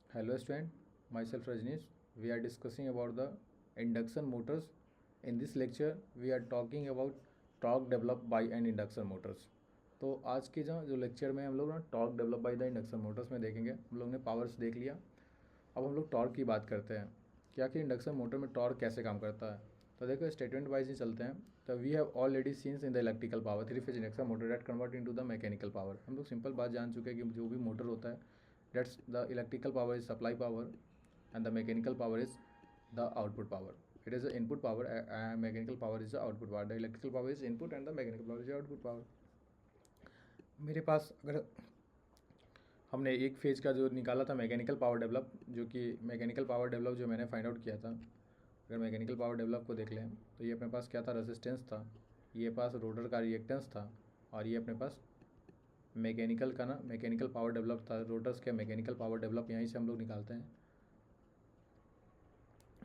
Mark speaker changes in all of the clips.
Speaker 1: Hello student, myself Rajneesh. We are discussing about the induction motors. In this lecture, we are talking about torque developed by an induction motors. तो आज के जो lecture में हम लोग ना torque develop by the induction Motors में देखेंगे। हम लोग ने पावर्स देख लिया, अब हम लोग टॉर्क की बात करते हैं कि आखिर इंडक्शन मोटर में टॉर्क कैसे काम करता है। तो देखो स्टेटमेंट वाइज ही चलते हैं। तो we have already seen in the electrical power three phase induction motor that convert into the mechanical power. हम लोग सिंपल बात जान चुके हैं कि जो भी मोटर होता है that's the electrical power is supply power and the mechanical power is the output power. It is the input power, mechanical power is the output power. The electrical power is input and the mechanical power is the output power. मेरे पास अगर हमने एक phase का जो निकाला था mechanical power develop, जो कि मैकेनिकल पावर डेवलप जो मैंने फाइंड आउट किया था, अगर मैकेनिकल पावर डेवलप को देख लें तो ये अपने पास क्या था, रेजिस्टेंस था, ये पास रोटर का रिएक्टेंस था, और ये अपने पास मैकेनिकल का ना मैकेनिकल पावर डेवलप था। रोटर्स के मैकेनिकल पावर डेवलप यहीं से हम लोग निकालते हैं।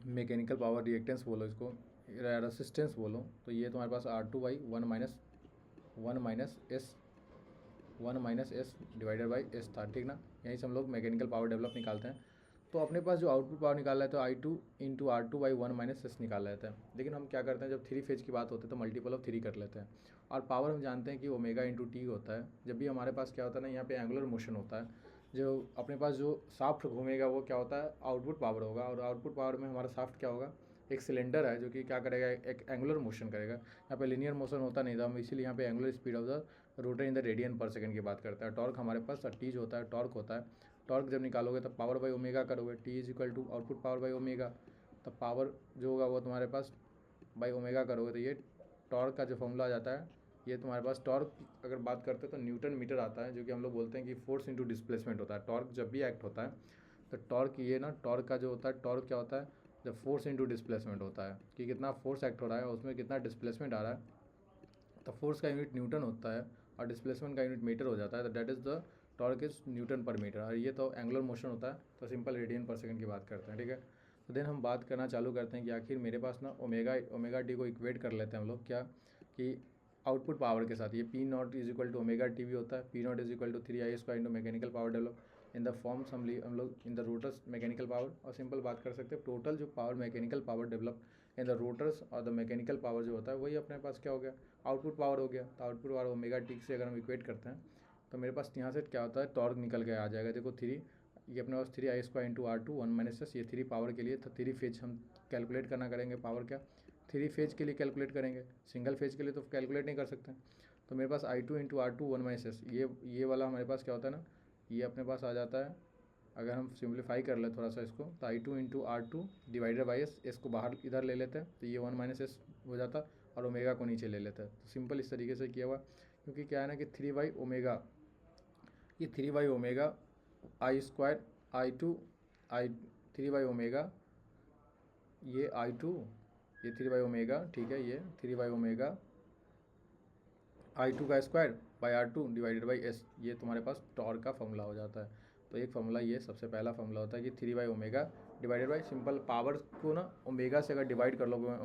Speaker 1: मैकेनिकल पावर रिएक्टेंस बोलो, इसको रेसिस्टेंस बोलो, तो ये तुम्हारे पास R2 one minus S divided by S था, ठीक ना। यहीं से हम लोग मैकेनिकल पावर डेवलप निकालते हैं। तो अपने पास जो आउटपुट पावर निकाल रहे थे I2 इंटू R2/1 - S निकाल रहे थे। लेकिन हम क्या करते हैं, जब थ्री फेज की बात होती है तो मल्टीपल ऑफ थ्री कर लेते हैं। और पावर हम जानते हैं कि ओमेगा इंटू टी होता है। जब भी हमारे पास क्या होता है ना, यहाँ पे एंगुलर मोशन होता है, जो अपने पास जो साफ्ट घूमेगा वो क्या होता है, आउटपुट पावर होगा। और आउटपुट पावर में हमारा साफ्ट क्या होगा, एक सिलेंडर है जो कि क्या करेगा, एक एंगुलर मोशन करेगा। यहाँ पे लिनियर मोशन होता नहीं था, हम इसीलिए यहाँ पे angular speed of the rotor in the radian per second की बात करते हैं। टॉर्क हमारे पास टी जो होता है, टॉर्क होता है। टॉर्क जब निकालोगे तब पावर बाई ओमेगा करोगे, T is equal to output power by omega, तब पावर जो होगा वो तुम्हारे पास बाई ओमेगा करोगे तो ये टॉर्क का जो फॉर्मूला आ जाता है। ये तुम्हारे पास टॉर्क अगर बात करते हैं तो न्यूटन मीटर आता है, जो कि हम लोग बोलते हैं कि फोर्स इंटू डिस्प्लेसमेंट होता है। टॉर्क जब भी एक्ट होता है तो टॉर्क ये ना, टॉर्क का जो होता है, टॉर्क क्या होता है, जब फोर्स इंटू डिस्प्लेसमेंट होता है कि कितना फोर्स एक्ट हो रहा है और उसमें कितना डिस्प्लेसमेंट आ रहा है। तो फोर्स का यूनिट न्यूटन होता है और डिस्प्लेसमेंट का यूनिट मीटर हो जाता है। तो that is the torque is Newton पर मीटर। और ये तो एंगुलर मोशन होता है, तो सिंपल रेडियन पर सेकंड की बात करते हैं, ठीक है। तो देन हम बात करना चालू करते हैं कि आखिर मेरे पास ना ओमेगा टी को इक्वेट कर लेते हैं हम लोग, क्या कि आउटपुट पावर के साथ। ये P naught is equal to omega T भी होता है। P naught is equal to 3I² into mechanical power develop in the forms हम लोग in the rotors mechanical power. और सिंपल बात कर सकते हैं, टोटल जो power mechanical power develop in the rotors और द मैकेनिकल पावर जो होता है वही अपने पास क्या हो गया, आउटपुट पावर हो गया। तो आउटपुट पावर ओमेगा टी से अगर हम इक्वेट करते हैं तो मेरे पास यहाँ से क्या होता है, टॉर्क निकल के आ जाएगा। देखो थ्री, ये अपने पास 3I² इंटू R2 1 - S, ये थ्री पावर के लिए। तो थ्री फेज हम कैलकुलेट करना करेंगे पावर क्या, थ्री फेज के लिए कैलकुलेट करेंगे, सिंगल फेज के लिए तो कैलकुलेट नहीं कर सकते। तो मेरे पास I2 इंटू R2 1 - S, ये वाला हमारे पास क्या होता है ना, ये अपने पास आ जाता है। अगर हम सिंप्लीफाई कर ले थोड़ा सा इसको, तो I2 into R2 divided by S, इसको बाहर इधर ले लेते हैं तो ये 1 - S हो जाता, और ओमेगा को नीचे ले लेते हैं। तो सिंपल इस तरीके से किया हुआ, क्योंकि क्या है ना कि 3/ओमेगा, ये 3/ओमेगा I² I2 आई 3/ओमेगा, ये I2, ये 3/ओमेगा, ठीक है, ये 3/ओमेगा I2 का square by R2 divided by S, ये तुम्हारे पास टॉर्क का फॉर्मूला हो जाता है। तो एक फॉर्मूला ये सबसे पहला फॉर्मूला होता है कि 3/ओमेगा डिवाइडेड बाई, सिंपल पावर को ना ओमेगा से अगर डिवाइड कर लोगे,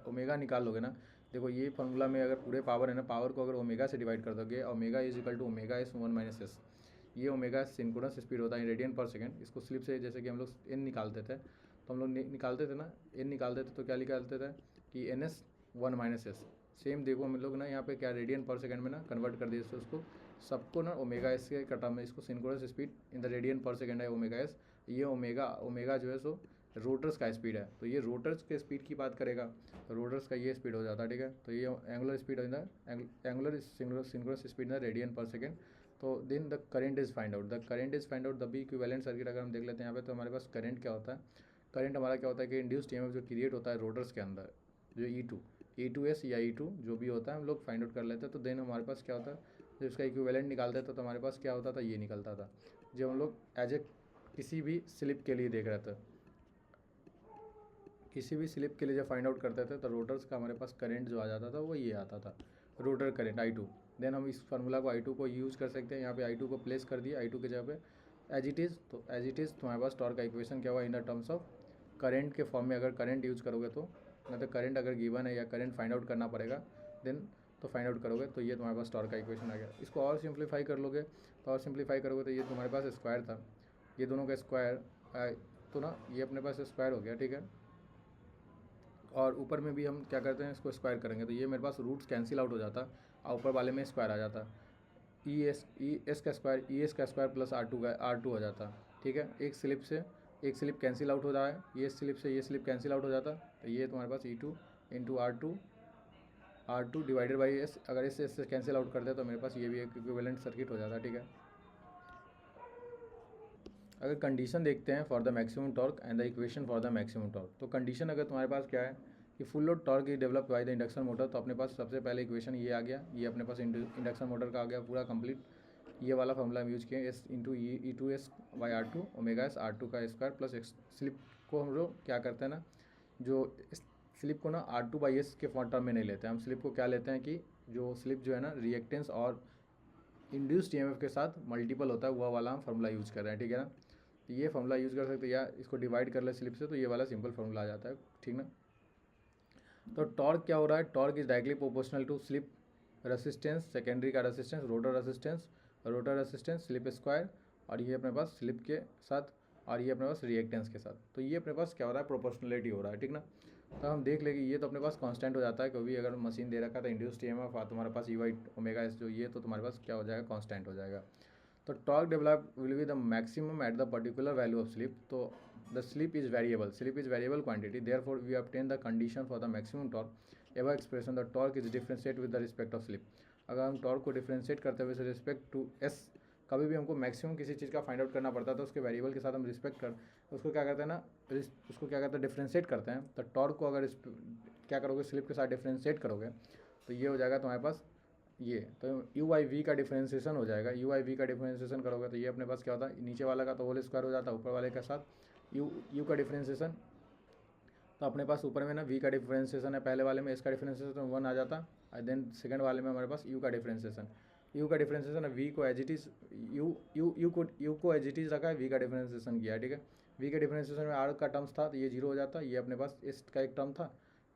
Speaker 1: ओमेगा निकाल लोगे ना, देखो ये फॉर्मूला में अगर पूरे पावर है ना, पावर को अगर ओमेगा से डिवाइड कर दोगे, omega is equal to omega S 1 - S। ये ओमेगा सिंक्रोनस स्पीड होता है रेडियन पर सेकंड। इसको स्लिप से जैसे कि हम लोग एन निकालते थे, तो हम लोग निकालते थे ना, एन निकालते थे तो क्या निकालते थे कि NS 1 - S। सेम देखो हम लोग ना यहाँ पे क्या रेडियन पर सेकंड में ना कन्वर्ट कर दिए उसको, सबको ना ओमेगा एस के कटा में, इसको synchronous speed in the radian per second है ओमेगा एस। ये ओमेगा जो है सो रोटर्स का स्पीड है। तो ये रोटर्स के स्पीड की बात करेगा, रोटर्स का ये स्पीड हो जाता है, ठीक है। तो ये एंगुलर स्पीड हो जाता है, angular synchronous speed in the radian per second. तो then the current is find out, the current is find out the B equivalent circuit. अगर हम देख लेते हैं यहाँ पे, तो हमारे पास करंट क्या होता है, करंट हमारा क्या होता है कि इंड्यूस्ड ईएमएफ जो क्रिएट होता है रोटर्स के अंदर, जो E2S या E2 जो भी होता है हम लोग फाइंड आउट कर लेते हैं। तो देन हमारे पास क्या होता है, जब इसका इक्विवेलेंट निकालते थे तो हमारे पास क्या होता था, ये निकलता था। जब हम लोग एज ए किसी भी स्लिप के लिए देख रहे थे, किसी भी स्लिप के लिए जब फाइंड आउट करते थे तो रोटर्स का हमारे पास करंट जो आ जाता था वो ये आता था, रोटर करंट I2। देन हम इस फार्मूला को I2 को यूज़ कर सकते हैं। यहाँ पे I2 को प्लेस कर दिया, I2 के जगह पे एज इट इज़। तो एज इट इज़ तुम्हारे पास टॉर्क का इक्वेशन क्या हुआ, in the terms of current के फॉर्म में। अगर करंट यूज़ करोगे तो, मतलब करंट अगर गिवन है या करंट फाइंड आउट करना पड़ेगा, देन तो फाइंड आउट करोगे तो ये तुम्हारे पास टॉर्क का इक्वेशन आ गया। इसको और सिंप्लीफाई कर लोगे, तो और सिंप्लीफाई करोगे तो ये तुम्हारे पास स्क्वायर था, ये दोनों का स्क्वायर तो ना ये अपने पास स्क्वायर हो गया, ठीक है। और ऊपर में भी हम क्या करते हैं, इसको स्क्वायर करेंगे तो ये मेरे पास रूट्स कैंसिल आउट हो जाता और ऊपर वाले में स्क्वायर आ जाता। ई एस का स्क्वायर प्लस आर टू हो जाता, ठीक है। एक स्लिप कैंसिल आउट हो रहा है, ये स्लिप से ये स्लिप कैंसिल आउट हो जाता, तो ये तुम्हारे पास E2 into R two divided by S. अगर इससे इससे कैंसिल आउट कर दे तो मेरे पास ये भी एक इक्विवेलेंट सर्किट हो जाता, ठीक है। अगर कंडीशन देखते हैं for the maximum torque and the equation for the maximum torque, तो कंडीशन अगर तुम्हारे पास क्या है कि full load torque is develop by the induction motor, तो अपने पास सबसे पहले इक्वेशन ये आ गया, ये अपने पास इंडक्शन मोटर का आ गया पूरा कंप्लीट। ये वाला फॉर्मूला हम यूज किए, S into E two S by R two omega S R two का स्क्वायर प्लस एक्स। स्लिप को हम लोग क्या करते हैं ना, जो स्लिप को ना आर टू बाई एस के टर्म में नहीं लेते हैं, हम स्लिप को क्या लेते हैं कि जो स्लिप जो है ना रिएक्टेंस और इंड्यूस्ड ईएमएफ के साथ मल्टीपल होता है, वह वाला हम फॉर्मूला यूज़ कर रहे हैं, ठीक है ना। तो ये फॉर्मूला यूज़ कर सकते हैं, या इसको डिवाइड कर ले स्लिप से तो ये वाला सिंपल फॉर्मूला आ जाता है, ठीक ना। तो टॉर्क क्या हो रहा है, torque is directly proportional to slip resistance, secondary का resistance, rotor resistance slip square, और ये अपने पास स्लिप के साथ और ये अपने पास रिएक्टेंस के साथ। तो ये अपने पास क्या हो रहा है, प्रोपोर्शनलिटी हो रहा है, ठीक ना। तो हम देख लेंगे ये तो अपने पास कांस्टेंट हो जाता है, क्योंकि अगर मशीन दे रखा था इंड्यूस्ड ईएमएफ तुम्हारे पास ई वाई ओमेगा एस जो ये, तो तुम्हारे पास क्या हो जाएगा, कांस्टेंट हो जाएगा। तो torque develop will be the maximum at the particular value of slip. तो the slip is variable quantity, therefore we obtain the condition for the maximum torque ever expression the torque is differentiate with the respect of slip. अगर हम torque को differentiate करते हुए respect to S, कभी भी हमको maximum किसी चीज़ का फाइंड आउट करना पड़ता है तो उसके वेरिएबल के साथ हम रिस्पेक्ट कर उसको क्या करते हैं ना, उसको क्या करते हैं, डिफरेंशिएट करते हैं। तो टॉर्क को अगर क्या करोगे, स्लिप के साथ डिफरेंशिएट करोगे तो ये हो जाएगा तुम्हारे पास ये, तो यू आई वी का डिफरेंशिएशन हो जाएगा। यू आई वी का डिफरेंशिएशन करोगे तो ये अपने पास क्या होता है, नीचे वाला का तो होल स्क्वायर हो जाता है, ऊपर वाले के साथ यू का डिफरेंशिएशन। तो अपने पास ऊपर में ना वी का डिफरेंशिएशन है, पहले वाले में एस का डिफरेंशिएशन 1 आ जाता, और देन सेकंड वाले में हमारे पास यू का डिफरेंशिएशन। यू का डिफरेंशिएशन है, वी को एज इट इज यू को एज इट इज रखा है, वी का डिफरेंशिएशन किया है, ठीक है। वी के डिफरेंशिएशन में आर का टर्म्स था तो ये जीरो हो जाता, ये अपने पास एस का एक टर्म था,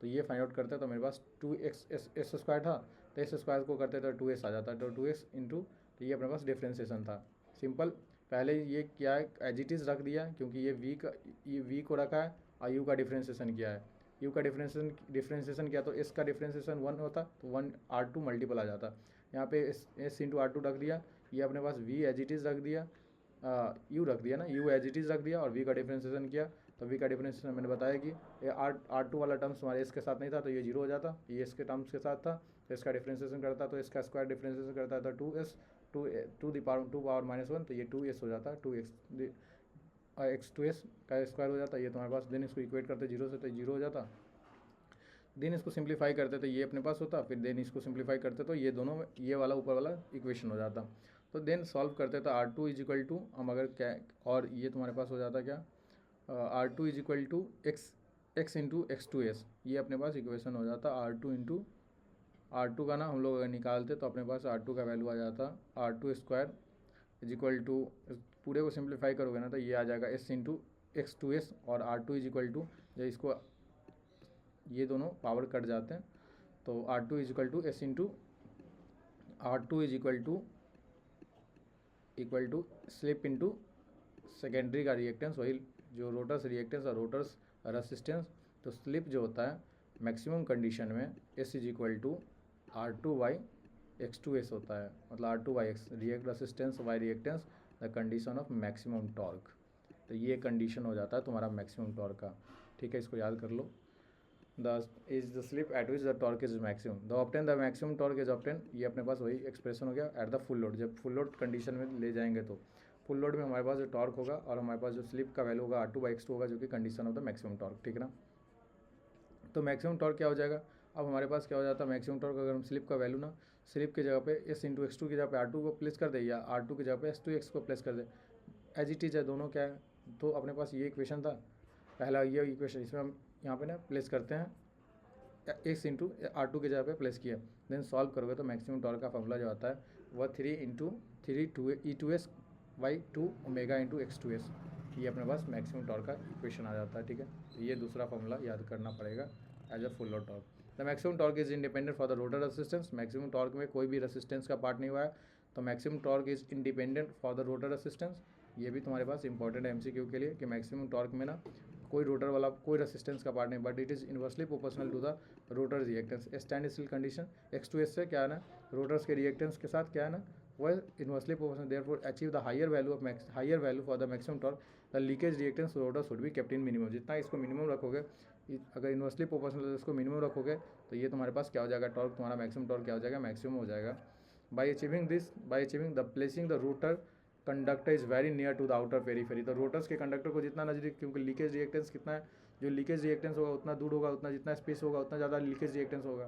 Speaker 1: तो ये फाइंड आउट करते तो मेरे पास 2x एस स्क्वायर था, तो एस स्क्वायर को करते तो 2s आ जाता, तो 2x इंटू, तो ये अपने पास डिफरेंशिएशन था सिंपल। पहले ये क्या है, एज इट इज़ रख दिया क्योंकि ये वी को रखा है और यू का डिफरेंशिएशन किया है। यू का डिफरेंशिएशन किया तो एस का डिफरेंशिएशन 1 होता, तो 1 R2 मल्टीपल आ जाता। यहाँ पे एस इंटू R2 रख दिया, ये अपने पास वी एज इट इज़ रख दिया, यू रख दिया ना, यू एज इट इज़ रख दिया और वी का डिफरेंशिएशन किया। तो वी का डिफरेंशिएशन मैंने बताया कि ये R2 वाला टर्म्स हमारे एस के साथ नहीं था, तो ये जीरो हो जाता, ये एस के टर्म्स के साथ था, तो इसका डिफरेंशिएशन करता, तो इसका स्क्वायर डिफरेंशिएशन करता था 2s, टू पावर -1, तो ये 2s हो जाता, 2x का स्क्वायर हो जाता, ये तुम्हारे पास। देन इसको इक्वेट करते जीरो से तो जीरो हो जाता, देन इसको सिंप्लीफाई करते तो ये अपने पास होता, फिर देन इसको सिंप्लीफाई करते तो ये दोनों ये वाला ऊपर वाला इक्वेशन हो जाता। तो देन सॉल्व करते तो R2 इज इक्वल टू, हम अगर क्या, और ये तुम्हारे पास हो जाता क्या, R2 is equal to x into x2s, ये अपने पास इक्वेशन हो जाता R2 इंटू R2 का ना हम लोग अगर निकालते तो अपने पास R2 का वैल्यू आ जाता R2 square is equal to, पूरे को सिंप्लीफाई करोगे ना तो ये आ जाएगा s इंटू x2s, और R2 इज इक्वल टू, जब इसको ये दोनों पावर कट जाते हैं तो R2 is equal to S into R2 is equal to slip into secondary का रिएक्टेंस, वही जो रोटर्स रिएक्टेंस और रोटर्स रेसिस्टेंस। तो स्लिप जो होता है मैक्सिमम कंडीशन में S is equal to R2 by x2s होता है, मतलब R2 by x resistance by reactance, the condition of maximum torque. तो ये कंडीशन हो जाता है तुम्हारा मैक्सिमम टॉर्क का, ठीक है, इसको याद कर लो। The slip at which the torque is maximum, the obtain the maximum torque is obtain, ये अपने पास वही एक्सप्रेशन हो गया एट द फुल लोड। जब फुल लोड कंडीशन में ले जाएंगे तो फुल लोड में हमारे पास जो टॉर्क होगा और हमारे पास जो स्लिप का वैल्यू होगा R2 बाई x2 होगा, जो कि condition of the maximum torque, ठीक है ना। तो मैक्सिमम टॉर्क क्या हो जाएगा, अब हमारे पास क्या हो जाता है मैक्सिमम टॉर्क, अगर हम स्लिप का वैल्यू ना स्लिप की जगह पे s इंटू x2 की जगह पे R2 को प्लेस कर दे, या R2 की जगह पे s2x को प्लेस कर दे, एज इट इज है दोनों क्या है। तो अपने पास ये इक्वेशन था पहला, ये इक्वेशन, इसमें हम यहाँ पे ना प्लेस करते हैं x इंटू R2 की जगह पे प्लेस किया, देन सॉल्व करोगे तो मैक्सिमम टॉर्क का फॉर्मूला जो आता है वह 3 बाई 2 ओमेगा इंटू x2s, ये अपने पास मैक्सिमम टॉर्क का इक्वेशन आ जाता है, ठीक है। तो ये दूसरा फॉर्मूला याद करना पड़ेगा as a full load torque. The maximum torque is independent for the rotor resistance, maximum torque में कोई भी रेसिस्टेंस का पार्ट नहीं हुआ है, तो maximum torque is independent for the rotor resistance. ये भी तुम्हारे पास इंपॉर्टेंट है एमसीक्यू के लिए कि मैक्सिमम टॉर्क में ना कोई रोटर वाला कोई रेसिस्टेंस का पार्ट नहीं, but it is inversely proportional to the rotor reactance. Stand still condition X2S से क्या है ना, रोटर्स के रिएक्टेंस के साथ क्या है ना, वह inversely proportional, therefore achieve the higher value for the maximum torque the leakage reactance rotor should be kept in minimum. जितना इसको मिनिमम रखोगे, अगर इन्वर्सली प्रोपोर्शनल है इसको मिनिमम रखोगे तो ये तुम्हारे पास क्या हो जाएगा, टॉर्क तुम्हारा मैक्सिमम टॉर्क क्या हो जाएगा, मैक्सिमम हो जाएगा। By achieving the placing the rotor conductor is very near to the outer periphery. तो रोटर्स के कंडक्टर को जितना नजदीक, क्योंकि लीकेज रिएक्टेंस कितना है, जो लीकेज रिएक्टेंस होगा उतना दूर होगा, उतना जितना स्पेस होगा उतना ज़्यादा लीकेज रिएक्टेंस होगा।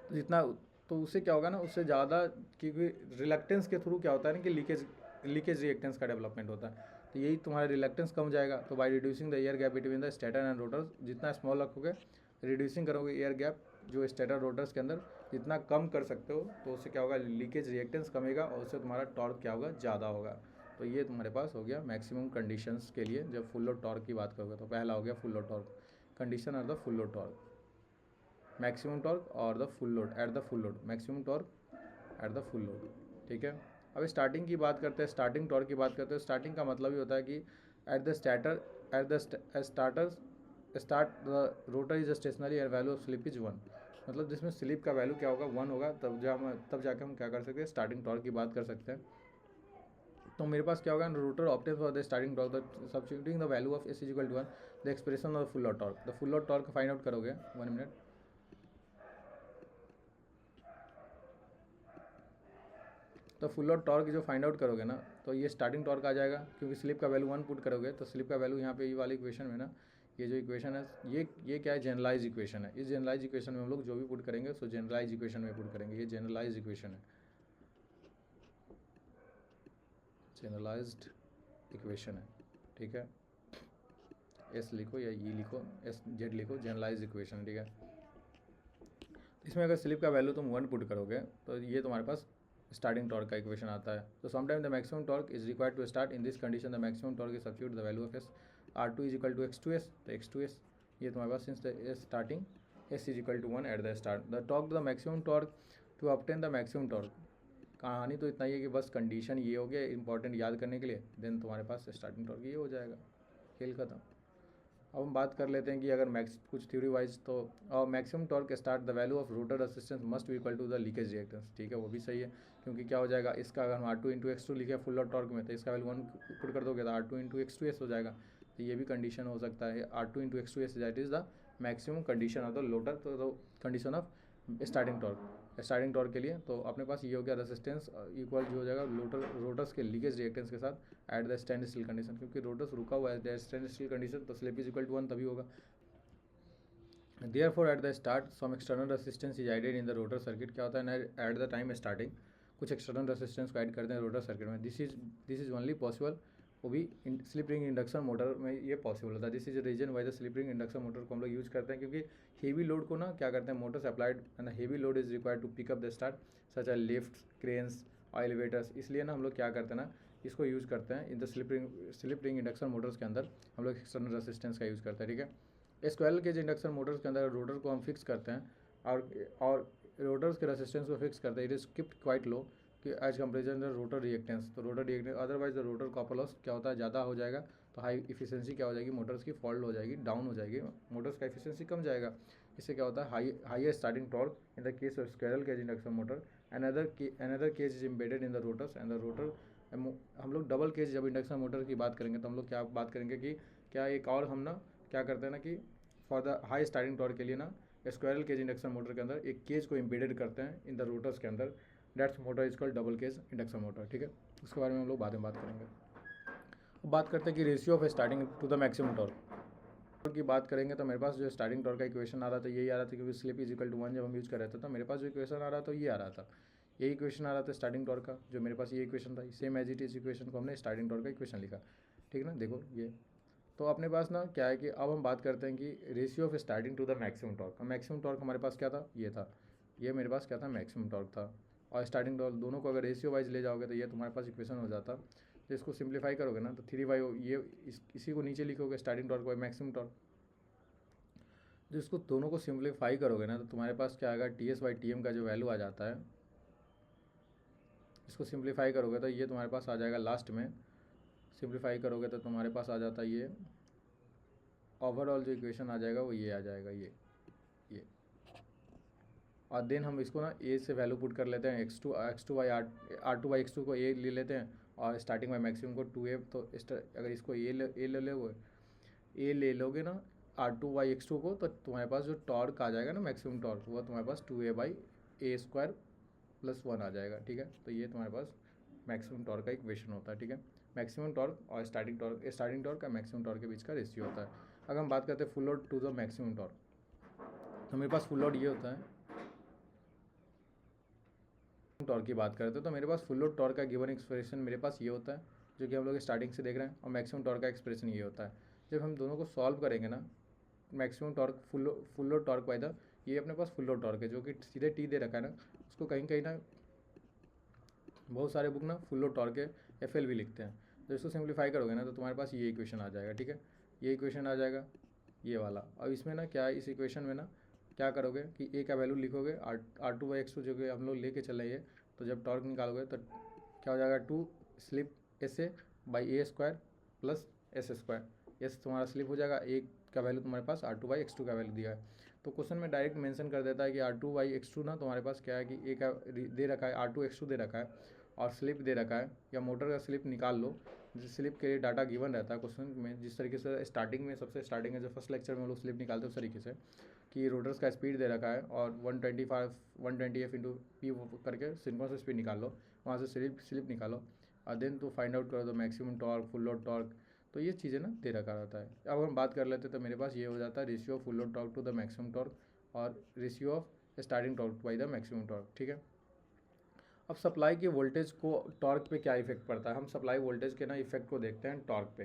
Speaker 1: तो जितना, तो उससे क्या होगा ना, उससे ज़्यादा, क्योंकि रिलक्टेंस के थ्रू क्या होता है ना कि लीकेज रिएक्टेंस का डेवलपमेंट होता है। तो यही तुम्हारा रिलक्टेंस कम जाएगा। तो by reducing the air gap between the stator and rotors, जितना स्मॉल रखोगे, रिड्यूसिंग करोगे एयर गैप जो स्टेटर रोटर्स के अंदर जितना कम कर सकते हो, तो उससे क्या होगा, लीकेज रिएक्टेंस कमेगा और उससे तुम्हारा टॉर्क क्या होगा, ज़्यादा होगा। तो ये तुम्हारे पास हो गया मैक्सिमम कंडीशंस के लिए जब फुल लोड टॉर्क की बात करोगे। तो पहला हो गया फुल लोड टॉर्क कंडीशन और the full load torque, maximum torque और the full load at the full load, maximum torque at the full load. ठीक है, अब स्टार्टिंग की बात करते हैं, स्टार्टिंग टॉर्क की बात करते हैं। स्टार्टिंग का मतलब ही होता है कि eight the start the rotor is stationary and value of slip is 1। मतलब जिसमें स्लिप का वैल्यू क्या होगा, 1 होगा, तब जाके हम क्या कर सकते हैं, स्टार्टिंग टॉर्क की बात कर सकते हैं। तो मेरे पास क्या होगा, rotor obtains for the starting torque the substituting the value of S = 1 the expression of full load torque. The full load torque find out करोगे, 1 मिनट। तो फुल लोड टॉर्क जो फाइंड आउट करोगे ना, तो ये स्टार्टिंग टॉर्क आ जाएगा, क्योंकि slip का वैल्यू 1 पुट करोगे। तो स्लिप का वैल्यू यहाँ पे ये वाली इक्वेशन में ना, ये जो इक्वेशन है, ये क्या है, जनरलाइज इक्वेशन है। इस जनरलाइज इक्वेशन में हम लोग जो भी पुट करेंगे सो जनरलाइज इक्वेशन में पुट करेंगे। ये जनरलाइज इक्वेशन है, जनरलाइज्ड इक्वेशन है। ठीक है, एस लिखो या ई लिखो, Z लिखो, जनरलाइज इक्वेशन। ठीक है, इसमें अगर स्लिप का वैल्यू तुम 1 पुट करोगे तो ये तुम्हारे पास स्टार्टिंग टॉर्क का इक्वेशन आता है। तो sometime the maximum torque is required to start in this condition the maximum torque is substitute the value of S R2 = X2S। तो X2S ये तुम्हारे पास since starting S = 1 at the start the torque the maximum torque to obtain the maximum torque. कहानी तो इतना ही है कि बस कंडीशन ये हो गया इंपॉर्टेंट याद करने के लिए, देन तुम्हारे पास स्टार्टिंग टॉर्क ये हो जाएगा, खेल खत्म। अब हम बात कर लेते हैं कि अगर कुछ थ्योरी वाइज, तो और maximum torque start the value of rotor resistance must be equal to the leakage reactance. ठीक है, वो भी सही है, क्योंकि क्या हो जाएगा, इसका अगर हम R2 × X2 लिखे फुल लोड टॉर्क में, तो इसका वैल्यू 1 पुट कर दोगे तो R2 × X2S हो जाएगा। तो ये भी कंडीशन हो सकता है, R2 × X2S that is the maximum condition of the loader, तो कंडीशन ऑफ स्टार्टिंग टॉर्क के लिए। तो अपने पास ये हो गया रेजिस्टेंस इक्वल जो हो जाएगा रोटर्स के लीकेज रिएक्टेंस के साथ at the stand still condition, क्योंकि रोटर्स रुका हुआ है स्टैंड स्टिल कंडीशन, तो स्लिप इज इक्वल टू 1 तभी होगा। Therefore at the start some external resistance is added in the rotor circuit. क्या होता है ना, एट द टाइम स्टार्टिंग कुछ एक्सटर्नल रेजिस्टेंस को ऐड करते हैं रोटर सर्किट में। दिस इज ओनली पॉसिबल, वो भी स्लिप रिंग इंडक्शन मोटर में ये पॉसिबल होता है। This is reason why the slip ring induction motor को हम लोग यूज़ करते हैं, क्योंकि हेवी लोड को ना क्या करते हैं, motors applied and heavy load is required to pick up the start such as lift, cranes, elevators. इसलिए ना हम लोग क्या करते हैं ना, इसको यूज़ करते हैं in the slip ring induction Motors के अंदर हम लोग एक्सटर्नल रेजिस्टेंस का यूज़ करते हैं। ठीक है, स्क्वायरल केज इंडक्शन मोटर्स के अंदर रोटर को हम फिक्स करते हैं और रोटर्स के रेजिस्टेंस को फिक्स करते हैं। It is kept quite low कि as comparison the rotor reactance, तो rotor reactance otherwise the rotor copper loss क्या होता है, ज़्यादा हो जाएगा, तो हाई इफिशिएंसी क्या हो जाएगी, मोटर्स की फॉल्ट हो जाएगी, डाउन हो जाएगी, मोटर्स का इफिशिएंसी कम जाएगा। इससे क्या होता है, high starting torque in the case of squirrel cage induction motor. Another cage is embedded in the rotors and the rotor. हम लोग डबल केज जब इंडक्शन मोटर की बात करेंगे तो हम लोग क्या बात करेंगे कि क्या एक और हम ना क्या करते हैं ना कि for the high starting torque के लिए ना स्क्वायरल केज इंडक्शन मोटर के अंदर एक केज को एम्बेडेड करते हैं इन द रोटर्स के अंदर, that's motor is called double cage induction motor. ठीक है, उसके बारे में हम लोग बाद में बात करेंगे। अब बात करते हैं कि ratio of starting to the maximum torque की बात करेंगे। तो मेरे पास जो स्टार्टिंग टॉर्क का इक्वेशन आ रहा था यही आ रहा था, क्योंकि स्लिप इज इक्वल टू 1 जब हम यूज़ कर रहे थे तो मेरे पास जो इक्वेशन आ रहा था ये आ रहा था, यही इक्वेशन आ रहा था स्टार्टिंग टॉर्क का, जो मेरे पास ये इक्वेशन था, same as it is equation को हमने स्टार्टिंग टॉर्क का इक्वेशन लिखा। ठीक है ना, देखो ये तो अपने पास ना क्या है कि अब हम बात करते हैं कि ratio of starting to the maximum torque. Maximum torque हमारे पास क्या था, ये था, ये मेरे पास क्या था, मैक्सिमम टॉर्क था, और स्टार्टिंग टॉर्क दोनों को अगर रेशियो वाइज ले जाओगे तो ये तुम्हारे पास इक्वेशन हो जाता। तो इसको सिंप्लीफाई करोगे ना तो 3/, ये इसी को नीचे लिखोगे starting torque by maximum torque. जो इसको दोनों को सिंप्लीफाई करोगे ना तो तुम्हारे पास क्या आएगा, TS/TM का जो वैल्यू आ जाता है, इसको सिंप्लीफाई करोगे तो ये तुम्हारे पास आ जाएगा लास्ट में सिंप्लीफाई करोगे तो तुम्हारे पास आ जाता है ये ओवरऑल जो इक्वेशन आ जाएगा वो ये आ जाएगा ये। और देन हम इसको ना ए से वैल्यू पुट कर लेते हैं एक्स टू बाई R2/x2 को ए ले लेते हैं और स्टार्टिंग बाई मैक्सिमम को 2a। तो अगर इसको ए ले लोगे ना R2/x2 को, तो तुम्हारे पास जो टॉर्क आ जाएगा ना मैक्सिमम टॉर्क, वो तुम्हारे पास 2a/a² + 1 आ जाएगा। ठीक है, तो ये तुम्हारे पास मैक्सिमम टॉर्क का इक्वेशन होता है। ठीक है, मैक्सिमम टॉर्क और स्टार्टिंग टॉर्क का मैक्सिमम टॉर्क के बीच का रेशियो होता है। अगर हम बात करते हैं full load to the maximum torque, तो मेरे पास फुल लोड ये होता है। टॉर्क की बात करते हैं तो मेरे पास फुल लोड टॉर्क का गिवन एक्सप्रेशन मेरे पास ये होता है, जो कि हम लोग स्टार्टिंग से देख रहे हैं, और मैक्सिमम टॉर्क का एक्सप्रेशन ये होता है। जब हम दोनों को सॉल्व करेंगे ना, maximum torque full load torque by the, ये अपने पास फुल लोड टॉर्क है जो कि सीधे टी दे रखा है ना, उसको कहीं कहीं ना बहुत सारे बुक ना फुल लोड टॉर्क के FL भी लिखते हैं। जब इसको सिंप्लीफाई करोगे ना तो तुम्हारे पास ये इक्वेशन आ जाएगा। ठीक है, ये इक्वेशन आ जाएगा ये वाला। अब इसमें ना क्या है, इस इक्वेशन में ना क्या करोगे कि ए का वैल्यू लिखोगे R2/x2 जो कि हम लोग लेके चल रहे हैं। तो जब टॉर्क निकालोगे तो क्या हो जाएगा, 2 स्लिप SA/a² + s²। एस तुम्हारा स्लिप हो जाएगा, ए का वैल्यू तुम्हारे पास R2/x2 का वैल्यू दिया है। तो क्वेश्चन में डायरेक्ट मेंशन कर देता है कि R2/x2 ना तुम्हारे पास क्या है कि ए का दे रखा है, R2/x2 दे रखा है और स्लिप दे रखा है, या मोटर का स्लिप निकाल लो। जिस स्लिप के लिए डाटा गिवन रहता है क्वेश्चन में, जिस तरीके से स्टार्टिंग में सबसे स्टार्टिंग है जो फर्स्ट लेक्चर में हम लोग स्लिप निकालते हैं उस तरीके से, कि रोटर्स का स्पीड दे रखा है और 120 F/p करके सिंक्रोनस स्पीड निकाल लो, वहाँ से स्लिप निकालो और देन तो फाइंड आउट करो दो maximum torque, full load torque. तो ये चीज़ें ना दे रखा रहता है। अब हम बात कर लेते हैं तो मेरे पास ये हो जाता है ratio of full load torque to the maximum torque और ratio of starting torque by the maximum torque. ठीक है, अब सप्लाई के वोल्टेज को टॉर्क पे क्या इफेक्ट पड़ता है, हम सप्लाई वोल्टेज के ना इफेक्ट को देखते हैं टॉर्क पे,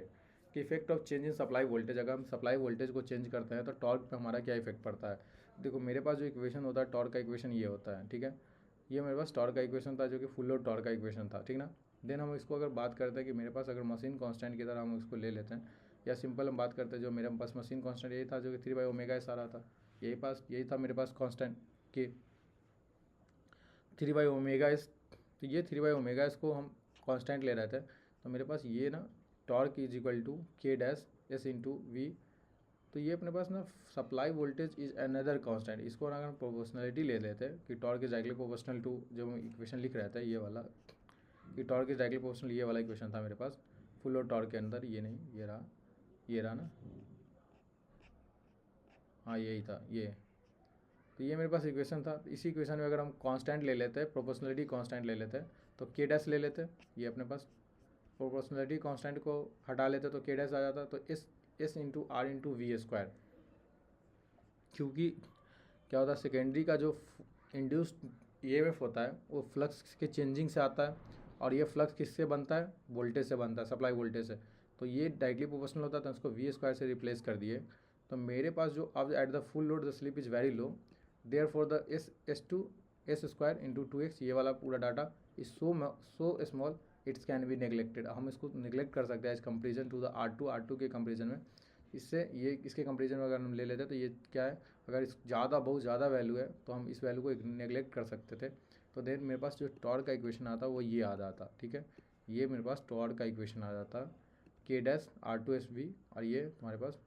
Speaker 1: कि effect of change in supply voltage. अगर हम सप्लाई वोल्टेज को चेंज करते हैं तो टॉर्क पे हमारा क्या इफेक्ट पड़ता है। देखो मेरे पास जो इक्वेशन होता है टॉर्क का इक्वेशन ये होता है। ठीक है, ये मेरे पास टॉर्क का इक्वेशन था जो कि फुल लोड टॉर्क का इक्वेशन था। ठीक ना, देन हम इसको अगर बात करते हैं कि मेरे पास अगर मशीन कांस्टेंट की तरह हम इसको ले लेते हैं, या सिंपल हम बात करते हैं जो मेरे पास मशीन कांस्टेंट यही था जो कि 3/ω आ रहा था, यही था मेरे पास कांस्टेंट कि 3/ω। तो ये 3/ω को हम कांस्टेंट ले रहे थे, तो मेरे पास ये ना torque is equal to K-S/V। तो ये अपने पास ना supply voltage is another constant. इसको अगर हम प्रोपोर्शनलिटी ले लेते हैं कि torque is directly proportional to, जो इक्वेशन लिख रहा था ये वाला, कि टॉर्क इज डायरेक्टली प्रोपोर्शनल, ये वाला इक्वेशन था मेरे पास फुल और टॉर्क के अंदर, ये नहीं, ये रहा ना, हाँ यही था ये। तो ये मेरे पास इक्वेशन था। इसी इक्वेशन में अगर हम कांस्टेंट ले लेते हैं, प्रोपोर्शनलिटी कांस्टेंट ले लेते हैं, तो K' ले लेते हैं, ये अपने पास प्रोपोर्शनलिटी कांस्टेंट को हटा लेते तो K' आ जाता। तो S/R/V², क्योंकि क्या होता है सेकेंडरी का जो इंड्यूस्ड EMF होता है वो फ्लक्स के चेंजिंग से आता है, और ये फ्लक्स किससे बनता है, वोल्टेज से बनता है, सप्लाई वोल्टेज से। तो ये डायरेक्टली प्रोपोर्शनल होता है, तो उसको V² से रिप्लेस कर दिए। तो मेरे पास जो अब at the full load the slip is very low, therefore the S² into 2x, ये वाला पूरा data is so small it's can be neglected. हम इसको निगलेक्ट कर सकते हैं as comparison to the R2 के कंपेरिजन में। इससे ये इसके कंपेरिजन में अगर हम ले लेते हैं तो ये क्या है, अगर इस बहुत ज़्यादा वैल्यू है तो हम इस वैल्यू को नेगलेक्ट कर सकते थे। तो देन मेरे पास जो टॉर्क का इक्वेशन आता वो ये आ जाता। ठीक है, ये मेरे पास टॉर्क का इक्वेशन आ जाता K'(R2SV) और ये तुम्हारे पास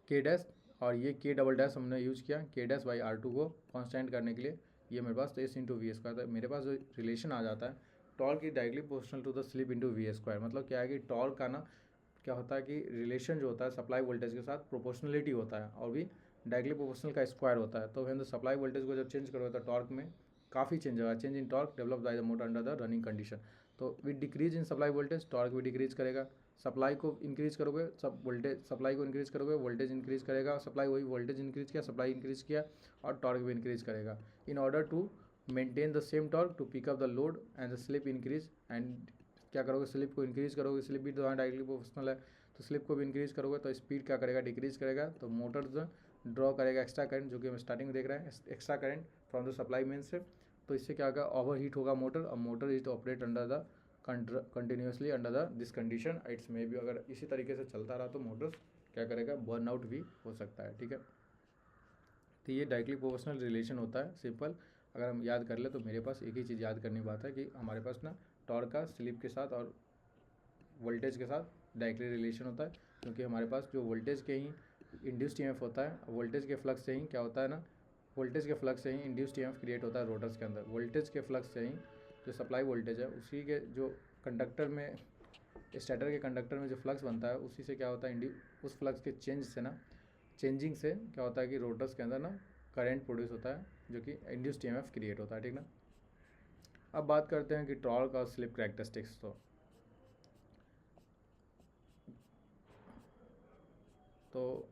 Speaker 1: K' और ये K" हमने यूज़ किया K'/R2 को कांस्टेंट करने के लिए, ये मेरे पास तो S/V²। तो मेरे पास जो रिलेशन आ जाता है torque is directly proportional to the slip into V²। मतलब क्या है कि टॉर्क का ना क्या होता है कि रिलेशन जो होता है सप्लाई वोल्टेज के साथ प्रोपोर्शनलिटी होता है, और भी डायरेक्टली प्रोपोर्शनल का स्क्वायर होता है। तो वैन द सप्लाई वोल्टेज को जब चेंज करोगे तो टॉर्क में काफ़ी चेंज होगा। Change in torque develop by the motor under the running condition. तो with decrease in supply voltage torque भी डिक्रीज करेगा। सप्लाई को इंक्रीज करोगे सप्लाई को इंक्रीज करोगे वोल्टेज इंक्रीज करेगा। सप्लाई वही वोल्टेज इंक्रीज किया, सप्लाई इंक्रीज किया और टॉर्क भी इंक्रीज करेगा। In order to maintain the same torque to pick up the load and the slip increase. And क्या करोगे, स्लिप को इंक्रीज करोगे, स्लिप भी तो डायरेक्टली प्रोपोर्शनल है, तो स्लिप को भी इंक्रीज करोगे तो स्पीड क्या करेगा, डिक्रीज करेगा। तो मोटर ड्रॉ करेगा एक्स्ट्रा करंट, जो कि हम स्टार्टिंग में देख रहे हैं, extra current from the supply main से। तो इससे क्या होगा, ओवर हीट होगा मोटर, और motor is operate under the continuously under the this condition it's में भी। अगर इसी तरीके से चलता रहा तो मोटर क्या करेगा, बर्नआउट भी हो सकता है। ठीक है, तो ये डायरेक्टली प्रोपोर्शनल रिलेशन होता है सिंपल। अगर हम याद कर ले तो मेरे पास एक ही चीज़ याद करने की बात है कि हमारे पास ना टॉर्क का स्लिप के साथ और वोल्टेज के साथ डायरेक्टली रिलेशन होता है, क्योंकि हमारे पास जो वोल्टेज के ही इंड्यूस्ड ईएमएफ होता है, वोल्टेज के फ्लक्स से ही क्या होता है ना, वोल्टेज के फ्लक्स से ही इंड्यूस्ड ईएमएफ क्रिएट होता है रोटर्स के अंदर। वोल्टेज के फ्लक्स से ही जो सप्लाई वोल्टेज है उसी के जो कंडक्टर में, स्टेटर के कंडक्टर में जो फ्लक्स बनता है उसी से क्या होता है, उस फ्लक्स के चेंजिंग से क्या होता है कि रोटर्स के अंदर ना करंट प्रोड्यूस होता है, जो कि इंड्यूस्ड ईएमएफ क्रिएट होता है, ठीक ना। अब बात करते हैं कि टॉर्क और स्लिप कैरेक्टरिस्टिक्स। तो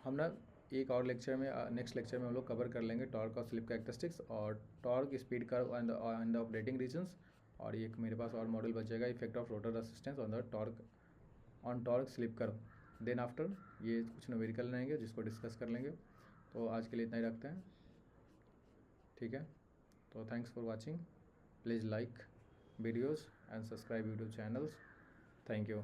Speaker 1: हम ना एक और लेक्चर में, नेक्स्ट लेक्चर में हम लोग कवर कर लेंगे टॉर्क और स्लिप कैरेक्टरिस्टिक्स और torque, speed curve and the operating regions. और एक मेरे पास और मॉडल बचेगा, effect of rotor resistance on the torque slip curve. Then after ये कुछ न्यूमेरिकल रहेंगे जिसको डिस्कस कर लेंगे। तो आज के लिए इतना ही रखते हैं, ठीक है। तो thanks for watching, please like videos and subscribe YouTube channels. Thank you.